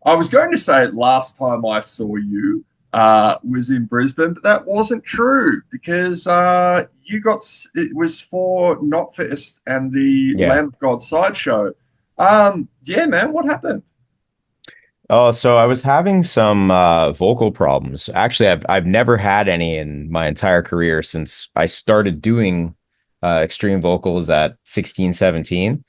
I was going to say last time I saw you was in Brisbane, but that wasn't true because it was for Knotfest and the Yeah. Lamb of God sideshow. Yeah, man, what happened? Oh, so I was having some vocal problems. Actually, I've never had any in my entire career since I started doing extreme vocals at 16, 17.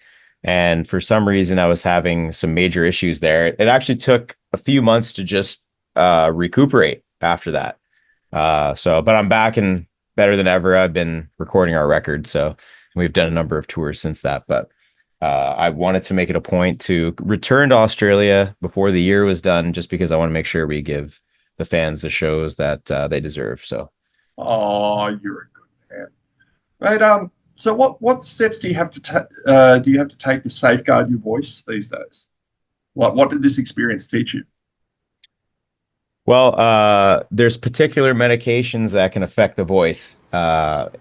And for some reason, I was having some major issues there. It actually took a few months to just recuperate after that. But I'm back and better than ever. I've been recording our record, so we've done a number of tours since that. But I wanted to make it a point to return to Australia before the year was done, just because I want to make sure we give the fans the shows that they deserve. So, Oh, you're a good man. Right, so what steps do you have to take to safeguard your voice these days? What did this experience teach you? well, there's particular medications that can affect the voice.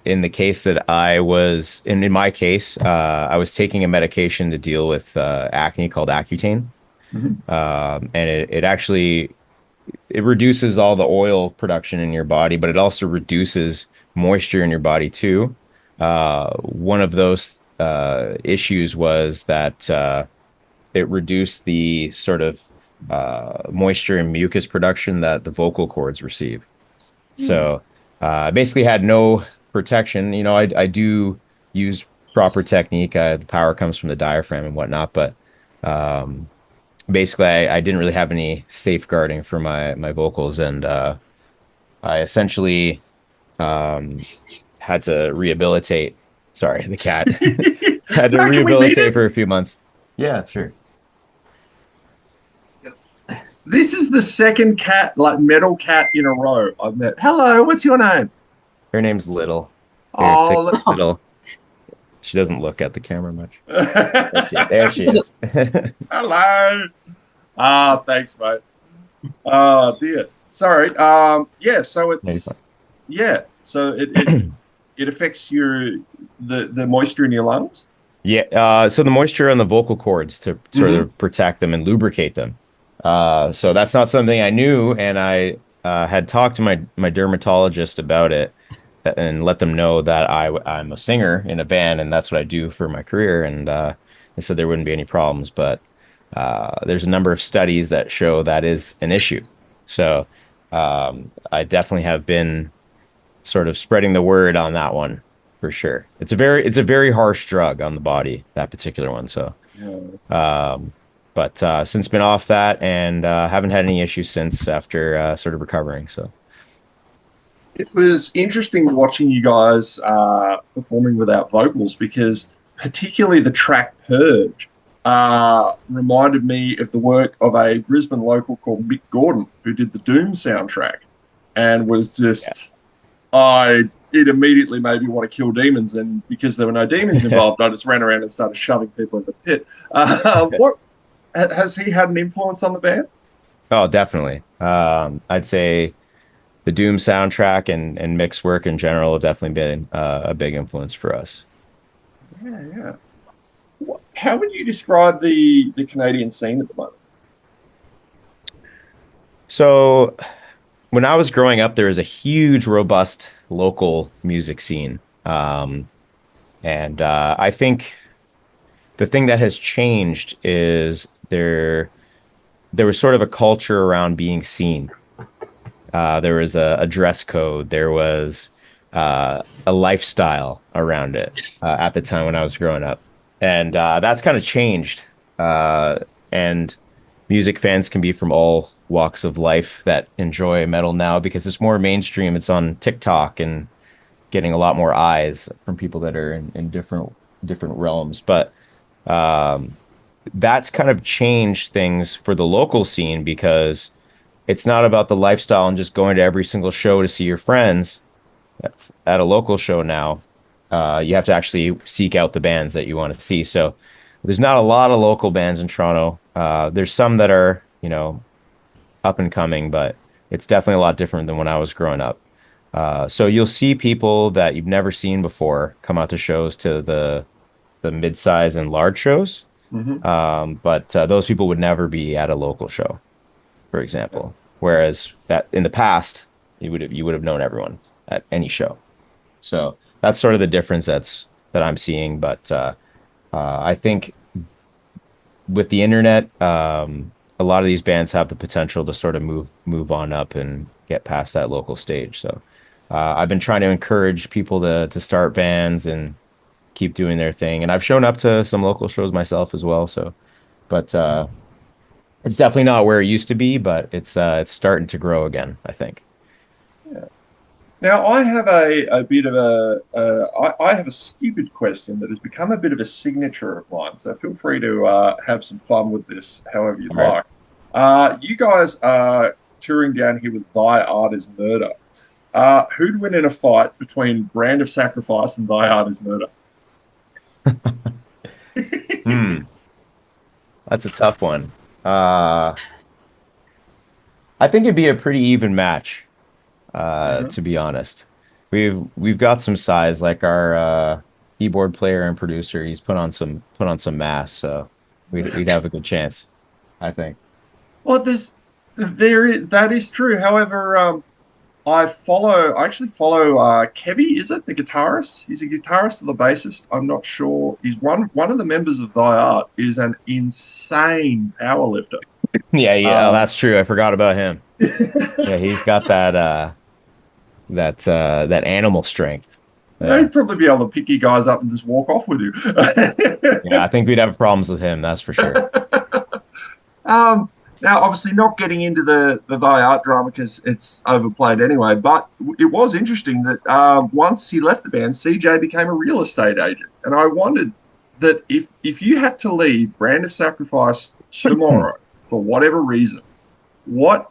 In the case that in my case, I was taking a medication to deal with acne called Accutane. Mhm. And it actually it reduces all the oil production in your body, but it also reduces moisture in your body too. One of those issues was that it reduced the sort of moisture and mucus production that the vocal cords receive. Hmm. So I basically had no protection. I do use proper technique. The power comes from the diaphragm and whatnot, but um, basically I didn't really have any safeguarding for my vocals, and I essentially um, had to rehabilitate. Sorry, the cat had to No, can we meet rehabilitate it? for a few months. Yeah, sure. This is the second cat, like metal cat in a row I've met. Hello, what's your name? Her name's Little. Here, take Oh, Little. She doesn't look at the camera much. There she look. is. Hello. Ah, thanks, mate. Oh dear. Sorry. Yeah, so Maybe it's yeah, so fine. it affects the moisture in your lungs. Yeah, so the moisture on the vocal cords to sort Hmm. of protect them and lubricate them. So that's not something I knew, and I had talked to my dermatologist about it and let them know that I'm a singer in a band and that's what I do for my career, and they said there wouldn't be any problems. But there's a number of studies that show that is an issue. So I definitely have been sort of spreading the word on that one for sure. It's a very harsh drug on the body, that particular one. So, Yeah. um, but since been off that and haven't had any issues since after sort of recovering. So, It was interesting watching you guys performing without vocals because, particularly the track Purge, reminded me of the work of a Brisbane local called Mick Gordon, who did the Doom soundtrack and was yeah. just, it immediately made me want to kill demons. And because there were no demons involved, I just ran around and started shoving people in the pit. What has he had an influence on the band? Oh, definitely. I'd say the Doom soundtrack and mix work in general have definitely been a big influence for us. Yeah, yeah. How would you describe the Canadian scene at the moment? So, when I was growing up, there was a huge, robust local music scene. And I think the thing that has changed is there was sort of a culture around being seen. There was a dress code. There was a lifestyle around it at the time when I was growing up, and that's kind of changed. And music fans can be from all walks of life that enjoy metal now because it's more mainstream. It's on TikTok and getting a lot more eyes from people that are in different realms. But um, that's kind of changed things for the local scene because it's not about the lifestyle and just going to every single show to see your friends at a local show now. You have to actually seek out the bands that you want to see. So there's not a lot of local bands in Toronto. There's some that are, up and coming, but it's definitely a lot different than when I was growing up. So you'll see people that you've never seen before come out to shows to the mid-size and large shows. Hmm. But those people would never be at a local show. for example. Whereas that in the past, you would have known everyone at any show. So that's sort of the difference that I'm seeing. But I think with the internet, a lot of these bands have the potential to sort of move on up and get past that local stage. So I've been trying to encourage people to start bands and keep doing their thing. And I've shown up to some local shows myself as well. So, but it's definitely not where it used to be, but it's starting to grow again, I think. Now, I have a bit of I have a stupid question that has become a bit of a signature of mine. So feel free to have some fun with this, however you'd All right. like. You guys are touring down here with Thy Art is Murder. Who'd win in a fight between Brand of Sacrifice and Thy Art is Murder? Hmm. That's a tough one. Uh, I think it'd be a pretty even match, Mhm. to be honest. We've got some size, like our keyboard player and producer. He's put on some mass, so we'd have a good chance, I think. Well, that is true. However, I actually follow Kevy, is it the guitarist? He's a guitarist or the bassist. I'm not sure. He's one of the members of Thy Art is an insane power lifter. Yeah, yeah, oh, Um, that's true. I forgot about him. Yeah, he's got that animal strength. he'd Yeah. probably be able to pick you guys up and just walk off with you. Yeah, I think we'd have problems with him, that's for sure. Um, Now, obviously, not getting into the Thy Art drama because it's overplayed anyway. But it was interesting that once he left the band, CJ became a real estate agent, and I wondered that if you had to leave Brand of Sacrifice tomorrow for whatever reason, what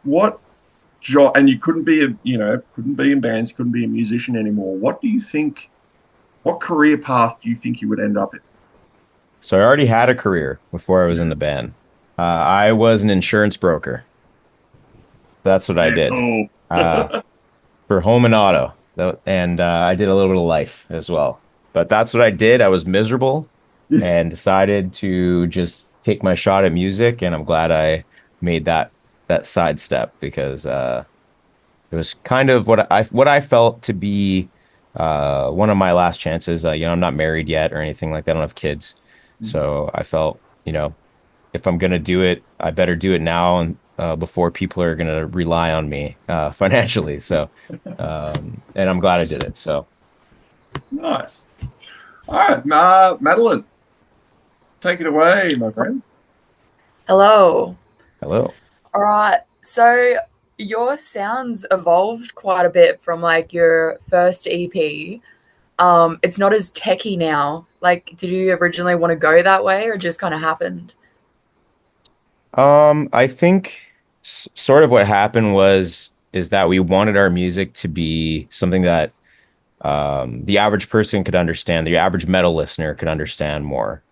job? And you couldn't be couldn't be in bands, couldn't be a musician anymore. What do you think? What career path do you think you would end up in? So I already had a career before I was in the band. I was an insurance broker. That's what I Yeah, did. cool. Uh, for home and auto. And I did a little bit of life as well. But that's what I did. I was miserable and decided to just take my shot at music. And I'm glad I made that sidestep because it was kind of what I felt to be one of my last chances. I'm not married yet or anything like that. I don't have kids, so I felt if I'm gonna do it, I better do it now and before people are gonna rely on me financially. So, and I'm glad I did it. So, Nice. All right, Madeline, take it away, my friend. Hello. hello. All right. So your sounds evolved quite a bit from like your first EP. It's not as techy now. Like, did you originally want to go that way or it just kind of happened? I think sort of what happened is that we wanted our music to be something that the average person could understand, the average metal listener could understand more.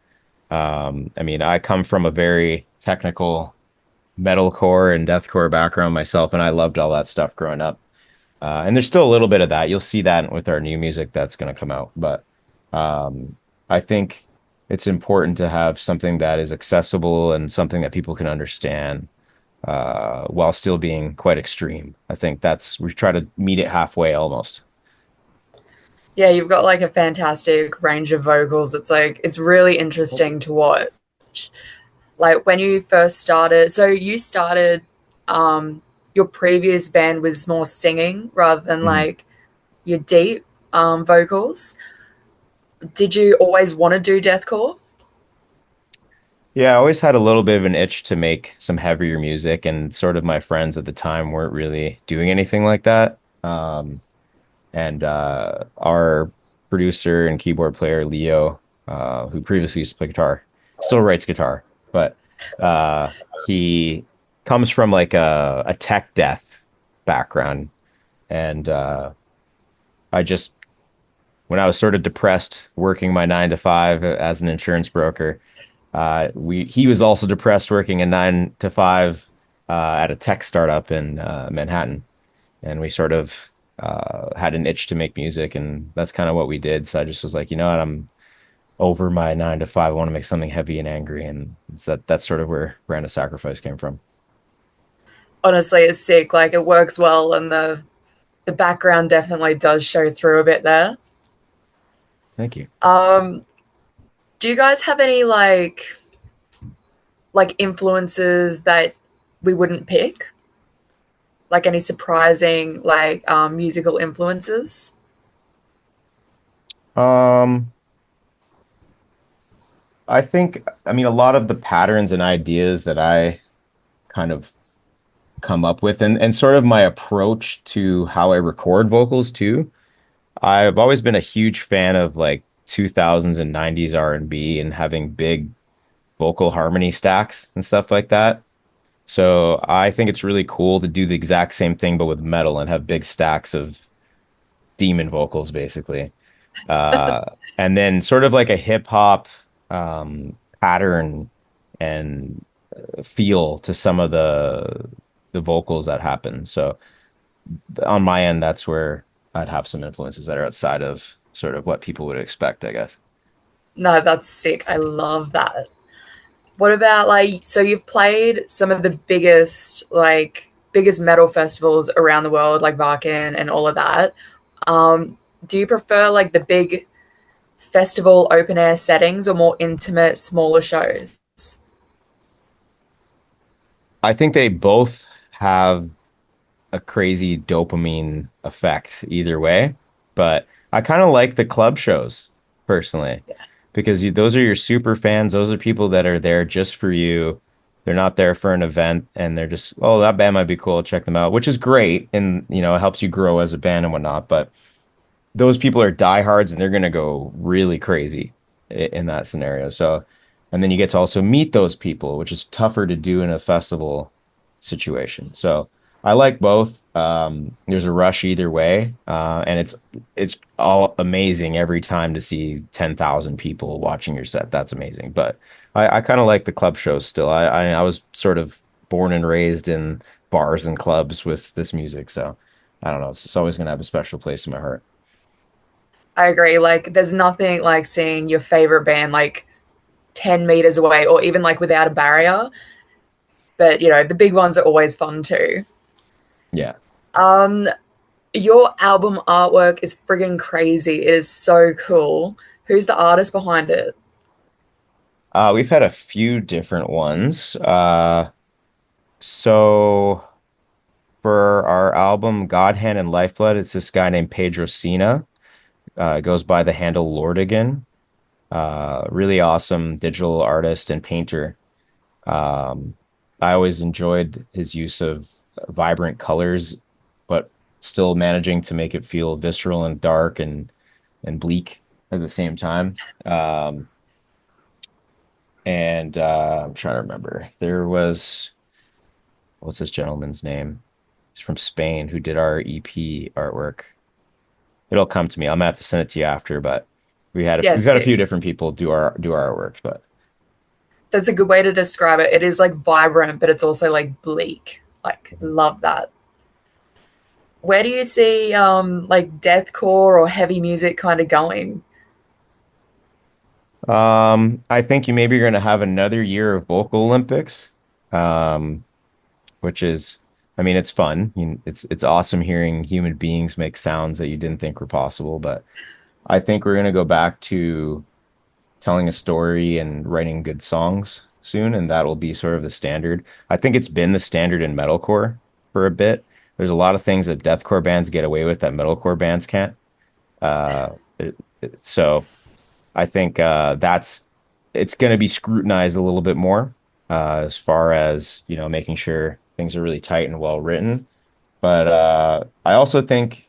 I mean, I come from a very technical metalcore and deathcore background myself, and I loved all that stuff growing up. And there's still a little bit of that. You'll see that with our new music that's going to come out. But I think it's important to have something that is accessible and something that people can understand while still being quite extreme. I think we try to meet it halfway almost. Yeah, you've got like a fantastic range of vocals. It's like it's really interesting to watch. Like when you first started, so you started your previous band was more singing rather than Mhm. like your deep vocals. Did you always want to do deathcore? Yeah, I always had a little bit of an itch to make some heavier music, and sort of my friends at the time weren't really doing anything like that. And our producer and keyboard player Leo, who previously used to play guitar, still writes guitar, but he comes from like a tech death background, and I just when I was sort of depressed working my 9 to 5 as an insurance broker, we he was also depressed working a 9 to 5 at a tech startup in Manhattan, and we sort of had an itch to make music, and that's kind of what we did. So I just was like, you know what, I'm over my 9 to 5. I want to make something heavy and angry, and that's sort of where Brand of Sacrifice came from. honestly, it's sick. Like it works well, and the background definitely does show through a bit there. Thank you. Um, do you guys have any like influences that we wouldn't pick? Like any surprising musical influences? Um, I think, I mean, a lot of the patterns and ideas that I kind of come up with and sort of my approach to how I record vocals too. I've always been a huge fan of like 2000s and 90s R&B and having big vocal harmony stacks and stuff like that. So I think it's really cool to do the exact same thing but with metal and have big stacks of demon vocals basically. Uh, and then sort of like a hip hop pattern and feel to some of the vocals that happen. So on my end, that's where I'd have some influences that are outside of sort of what people would expect, I guess. No, that's sick. I love that. What about so you've played some of the biggest metal festivals around the world, like Varkin and all of that. Do you prefer like the big festival open air settings or more intimate, smaller shows? I think they both have a crazy dopamine effect either way, but I kind of like the club shows personally because those are your super fans. Those are people that are there just for you. They're not there for an event and they're just, oh, that band might be cool. Check them out, which is great. And, it helps you grow as a band and whatnot. But those people are diehards and they're going to go really crazy in that scenario. So, and then you get to also meet those people, which is tougher to do in a festival situation. So I like both. There's a rush either way, and it's all amazing every time to see 10,000 people watching your set. That's amazing. But I kind of like the club shows still. I was sort of born and raised in bars and clubs with this music, so I don't know. It's always going to have a special place in my heart. I agree. Like, there's nothing like seeing your favorite band like 10 meters away or even like without a barrier. But, the big ones are always fun too. Yeah. Um, your album artwork is friggin' crazy. It is so cool. Who's the artist behind it? We've had a few different ones. So for our album God Hand and Lifeblood, it's this guy named Pedro Sina. Goes by the handle Lordigan. Really awesome digital artist and painter. Um, I always enjoyed his use of vibrant colors, but still managing to make it feel visceral and dark and bleak at the same time. And I'm trying to remember. There was what's this gentleman's name? He's from Spain who did our EP artwork. It'll come to me. I'm gonna have to send it to you after, but we've Yes, had a few different people do our artwork, but that's a good way to describe it. It is like vibrant, but it's also like bleak. Like, love that. Where do you see like deathcore or heavy music kind of going? I think you maybe you're gonna have another year of vocal Olympics, um, which is, I mean, it's fun. It's awesome hearing human beings make sounds that you didn't think were possible, but I think we're gonna go back to telling a story and writing good songs soon, and that'll be sort of the standard. I think it's been the standard in metalcore for a bit. There's a lot of things that deathcore bands get away with that metalcore bands can't. Uh, so I think that's it's going to be scrutinized a little bit more as far as making sure things are really tight and well written. But I also think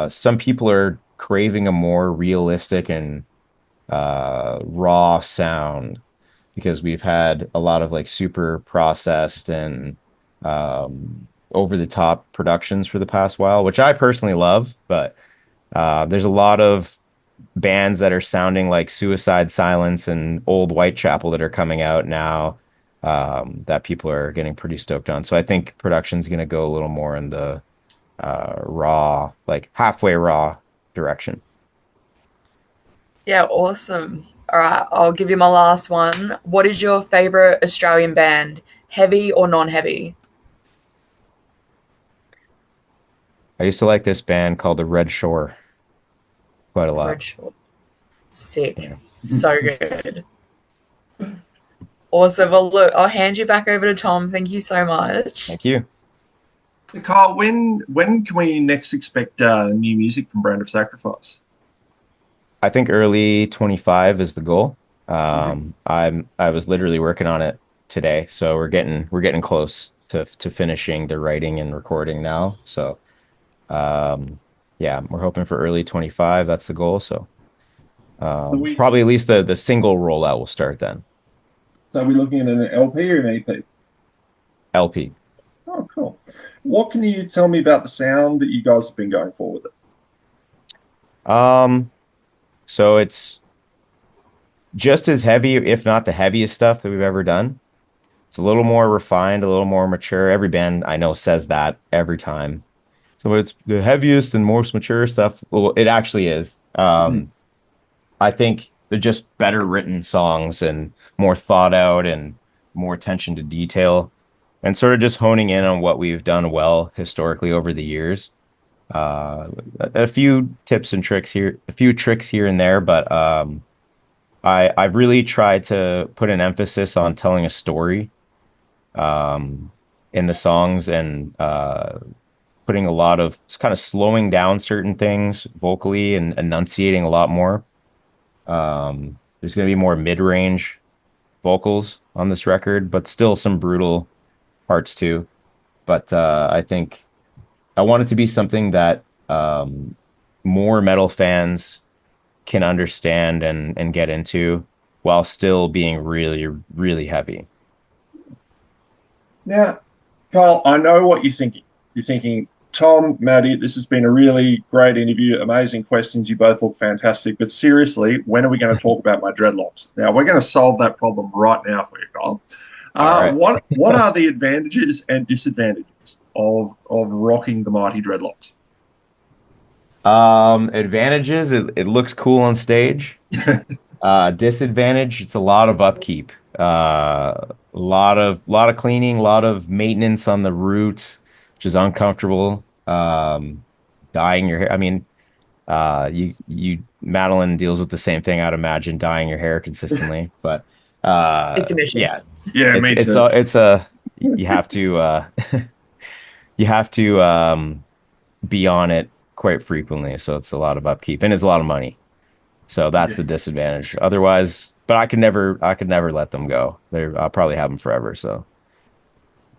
some people are craving a more realistic and raw sound because we've had a lot of like super processed and over the top productions for the past while, which I personally love, but there's a lot of bands that are sounding like Suicide Silence and Old Whitechapel that are coming out now that people are getting pretty stoked on. So I think production's going to go a little more in the raw, like halfway raw direction. Yeah, awesome. All right, I'll give you my last one. What is your favorite Australian band, heavy or non-heavy? I used to like this band called the Red Shore quite a The lot. red short. Sick. Yeah. So good. Awesome. Well, look, I'll hand you back over to Tom. Thank you so much. Thank you. So Carl, when can we next expect new music from Brand of Sacrifice? I think early 25 is the goal. Mhm. I was literally working on it today, so we're getting close to finishing the writing and recording now. So um yeah, we're hoping for early 25. That's the goal. So So we probably at least the single rollout will start then. so we're looking at an LP or an EP? LP. Oh, cool. What can you tell me about the sound that you guys have been going for with it? Um, so it's just as heavy, if not the heaviest stuff that we've ever done. It's a little more refined, a little more mature. Every band I know says that every time. So it's the heaviest and most mature stuff. Well, it actually is. Mhm. I think they're just better written songs and more thought out and more attention to detail and sort of just honing in on what we've done well historically over the years. Uh, a few tips and tricks here, a few tricks here and there, but I've really tried to put an emphasis on telling a story um, in the songs and putting a lot of kind of slowing down certain things vocally and enunciating a lot more. There's going to be more mid-range vocals on this record, but still some brutal parts too. But I think I want it to be something that more metal fans can understand and get into while still being really, really heavy. Now, Carl, I know what you're thinking. You're thinking, Tom, Maddie, this has been a really great interview. Amazing questions. You both look fantastic. But seriously, when are we going to talk about my dreadlocks? Now, we're going to solve that problem right now for you, Carl. All right. What are the advantages and disadvantages of rocking the mighty dreadlocks? Advantages, it looks cool on stage. Disadvantage, it's a lot of upkeep. A lot of cleaning, a lot of maintenance on the roots, which is uncomfortable. Dyeing your hair. I mean, Madeline deals with the same thing, I'd imagine, dyeing your hair consistently. But It's an issue. yeah, Yeah, it's me it's too. a it's a you have to you have to be on it quite frequently. So it's a lot of upkeep and it's a lot of money. So that's Yeah. the disadvantage. Otherwise, but I could never let them go. I'll probably have them forever. So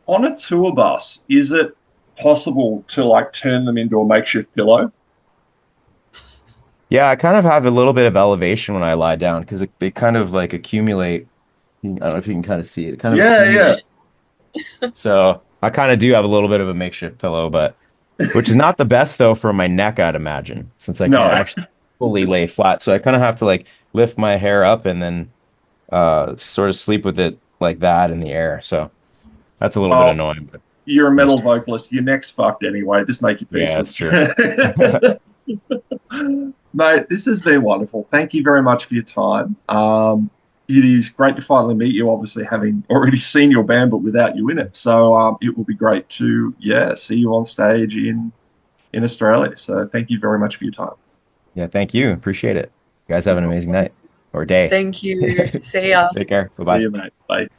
On a tour bus, is it possible to like turn them into a makeshift pillow? yeah, I kind of have a little bit of elevation when I lie down because they kind of like accumulate. I don't know if you can kind of see it. It kind of Yeah, yeah. accumulates. So I kind of do have a little bit of a makeshift pillow, but which is not the best though for my neck, I'd imagine, since I can't No. actually fully lay flat. So I kind of have to like lift my hair up and then sort of sleep with it like that in the air. So that's a little bit Well, annoying, but you're a metal used to it. vocalist. Your neck's fucked anyway. Just make your peace Yeah, with that's true. it. Mate, this has been wonderful. Thank you very much for your time. It is great to finally meet you, obviously having already seen your band, but without you in it. So it will be great to, yeah, see you on stage in Australia. So thank you very much for your time. Yeah, thank you. Appreciate it. You guys have an amazing night Awesome. or day. Thank you. See ya. Take care. See Bye-bye. you, mate. Bye.